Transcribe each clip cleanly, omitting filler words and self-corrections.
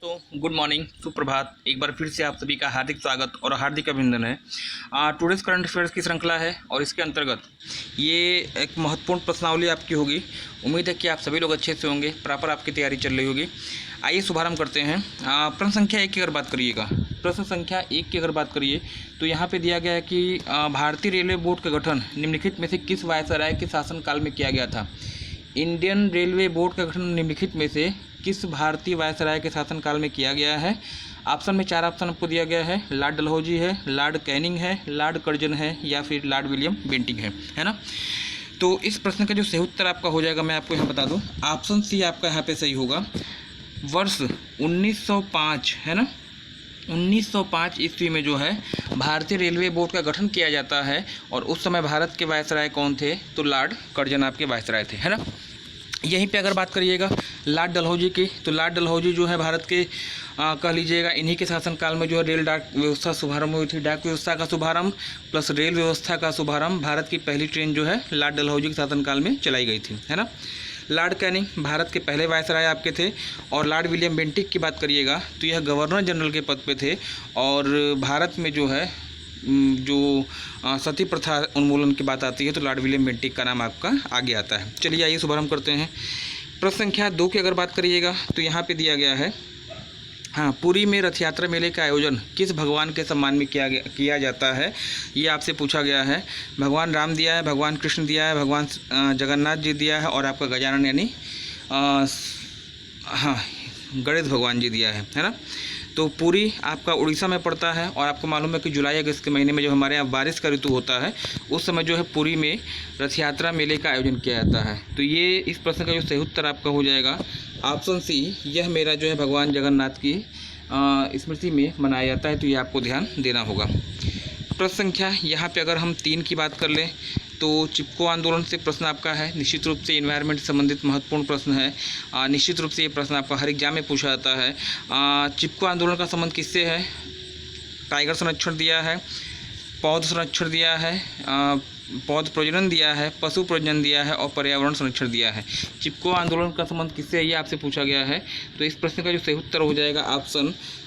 तो good morning, सुप्रभात। एक बार फिर से आप सभी का हार्दिक स्वागत और हार्दिक अभिनंदन है। टुडेज करंट अफेयर्स की श्रृंखला है और इसके अंतर्गत ये एक महत्वपूर्ण प्रश्नावली आपकी होगी। उम्मीद है कि आप सभी लोग अच्छे से होंगे, प्रॉपर आपकी तैयारी चल रही होगी। आइए शुभारंभ करते हैं। प्रश्न संख्या 1 की अगर बात करिएगा, प्रश्न संख्या 1 की अगर बात करिए तो यहाँ पे दिया गया है कि भारतीय रेलवे बोर्ड का गठन निम्नलिखित में से किस वायसराय के शासनकाल में किया गया था। इंडियन रेलवे बोर्ड का गठन निम्नलिखित में से किस भारतीय वायसराय के शासनकाल में किया गया है। ऑप्शन में 4 ऑप्शन आपको दिया गया है। लॉर्ड डलहौजी है, लॉर्ड कैनिंग है, लॉर्ड कर्जन है या फिर लॉर्ड विलियम बेंटिंक है ना। तो इस प्रश्न का जो सही उत्तर आपका हो जाएगा, मैं आपको यहाँ बता दूँ, ऑप्शन सी आपका यहाँ पे सही होगा। वर्ष 1905 है ना, 1905 ईस्वी में जो है भारतीय रेलवे बोर्ड का गठन किया जाता है और उस समय भारत के वायसराय कौन थे, तो लॉर्ड कर्जन आपके वायसराय थे, है ना। यहीं पे अगर बात करिएगा लॉर्ड डलहौजी की, तो लॉर्ड डलहौजी जो है भारत के कह लीजिएगा इन्हीं के शासनकाल में जो है रेल डाक व्यवस्था शुभारंभ हुई थी। डाक व्यवस्था का शुभारंभ प्लस रेल व्यवस्था का शुभारंभ, भारत की पहली ट्रेन जो है लॉर्ड डलहौजी के शासनकाल में चलाई गई थी, है ना। लॉर्ड कैनिंग भारत के पहले वायसराय आपके थे। और लॉर्ड विलियम बेंटिक की बात करिएगा तो यह गवर्नर जनरल के पद पे थे और भारत में जो है जो सती प्रथा उन्मूलन की बात आती है तो लॉर्ड विलियम बेंटिक का नाम आपका आगे आता है। चलिए आइए शुभारंभ करते हैं। प्रश्न संख्या 2 की अगर बात करिएगा तो यहाँ पे दिया गया है, हाँ, पुरी में रथ यात्रा मेले का आयोजन किस भगवान के सम्मान में किया जाता है, ये आपसे पूछा गया है। भगवान राम दिया है, भगवान कृष्ण दिया है, भगवान जगन्नाथ जी दिया है और आपका गजानन यानी हाँ गणेश भगवान जी दिया है ना। तो पुरी आपका उड़ीसा में पड़ता है और आपको मालूम है कि जुलाई अगस्त के महीने में जो हमारे यहाँ बारिश का ऋतु होता है उस समय जो है पुरी में रथ यात्रा मेले का आयोजन किया जाता है। तो ये इस प्रश्न का जो सही उत्तर आपका हो जाएगा ऑप्शन सी, यह मेरा जो है भगवान जगन्नाथ की स्मृति में मनाया जाता है। तो ये आपको ध्यान देना होगा। प्रश्न संख्या यहाँ पे अगर हम 3 की बात कर लें तो चिपको आंदोलन से प्रश्न आपका है। निश्चित रूप से इन्वायरमेंट से संबंधित महत्वपूर्ण प्रश्न है। निश्चित रूप से ये प्रश्न आपका हर एग्जाम में पूछा जाता है। चिपको आंदोलन का संबंध किससे है? टाइगर संरक्षण दिया है, पौध संरक्षण दिया है, पौध प्रजनन दिया है, पशु प्रजनन दिया है और पर्यावरण संरक्षण दिया है। चिपको आंदोलन का संबंध किससे है ये आपसे पूछा गया है। तो इस प्रश्न का जो सही उत्तर हो जाएगा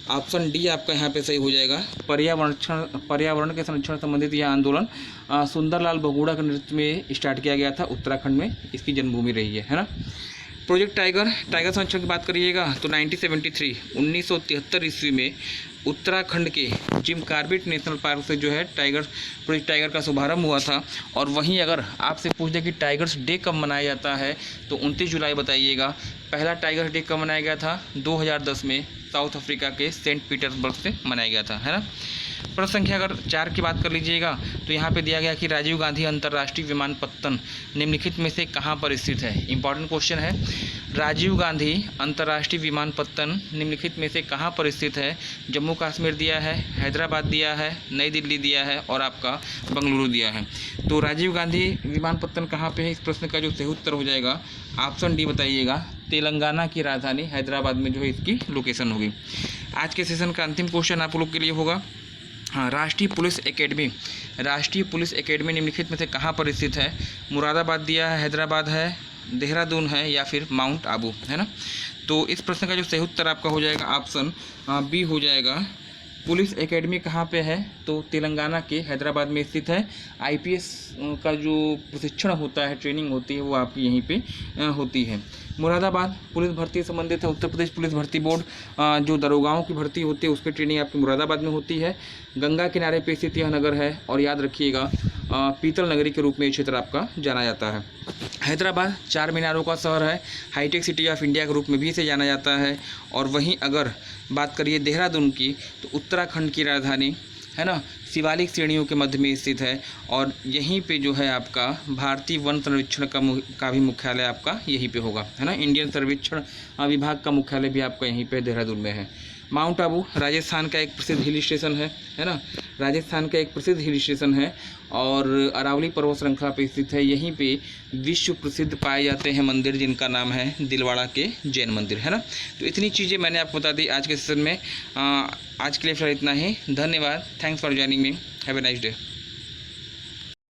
ऑप्शन डी आपका यहाँ पे सही हो जाएगा। पर्यावरण के संरक्षण संबंधित यह आंदोलन सुंदरलाल बगुड़ा के नेतृत्व में स्टार्ट किया गया था। उत्तराखंड में इसकी जन्मभूमि रही है ना। प्रोजेक्ट टाइगर संरक्षण की बात करिएगा तो 1973 ईस्वी में उत्तराखंड के जिम कॉर्बेट नेशनल पार्क से जो है प्रोजेक्ट टाइगर का शुभारंभ हुआ था। और वहीं अगर आपसे पूछ दे कि टाइगर्स डे कब मनाया जाता है तो 29 जुलाई बताइएगा। पहला टाइगर डे कब मनाया गया था? 2010 में साउथ अफ्रीका के सेंट पीटर्सबर्ग से मनाया गया था, है ना। प्रश्न संख्या अगर 4 की बात कर लीजिएगा तो यहाँ पे दिया गया कि राजीव गांधी अंतर्राष्ट्रीय विमानपत्तन निम्नलिखित में से कहाँ पर स्थित है। इंपॉर्टेंट क्वेश्चन है। राजीव गांधी अंतर्राष्ट्रीय विमानपत्तन निम्नलिखित में से कहाँ पर स्थित है? जम्मू कश्मीर दिया है, हैदराबाद दिया है, नई दिल्ली दिया है और आपका बंगलुरु दिया है। तो राजीव गांधी विमानपत्तन कहाँ पे है, इस प्रश्न का जो सही उत्तर हो जाएगा ऑप्शन डी बताइएगा। तेलंगाना की राजधानी हैदराबाद में जो है इसकी लोकेशन होगी। आज के सेशन का अंतिम क्वेश्चन आप लोग के लिए होगा, हाँ, राष्ट्रीय पुलिस एकेडमी निम्नलिखित में से कहाँ पर स्थित है? मुरादाबाद दिया है, हैदराबाद है, देहरादून है या फिर माउंट आबू, है ना। तो इस प्रश्न का जो सही उत्तर आपका हो जाएगा ऑप्शन बी हो जाएगा। पुलिस एकेडमी कहाँ पे है? तो तेलंगाना के हैदराबाद में स्थित है। आईपीएस का जो प्रशिक्षण होता है, ट्रेनिंग होती है, वो आपकी यहीं पे होती है। मुरादाबाद पुलिस भर्ती से संबंधित है। उत्तर प्रदेश पुलिस भर्ती बोर्ड जो दरोगाओं की भर्ती होती है उसकी ट्रेनिंग आपकी मुरादाबाद में होती है। गंगा किनारे पे स्थित यह नगर है और याद रखिएगा पीतल नगरी के रूप में ये क्षेत्र आपका जाना जाता है। हैदराबाद 4 मीनारों का शहर है, हाईटेक सिटी ऑफ इंडिया के रूप में भी इसे जाना जाता है। और वहीं अगर बात करिए देहरादून की तो उत्तराखंड की राजधानी है ना, शिवालिक श्रेणियों के मध्य में स्थित है और यहीं पे जो है आपका भारतीय वन सर्वेक्षण का भी मुख्यालय आपका यहीं पे होगा, है ना। इंडियन सर्वेक्षण विभाग का मुख्यालय भी आपका यहीं पे देहरादून में है। माउंट आबू राजस्थान का एक प्रसिद्ध हिल स्टेशन है ना, राजस्थान का एक प्रसिद्ध हिल स्टेशन है और अरावली पर्वत श्रृंखला पे स्थित है। यहीं पे विश्व प्रसिद्ध पाए जाते हैं मंदिर जिनका नाम है दिलवाड़ा के जैन मंदिर, है ना। तो इतनी चीज़ें मैंने आपको बता दी आज के सेशन में। आज के लिए फिलहाल इतना ही। धन्यवाद। Thanks for joining me. Have a nice day.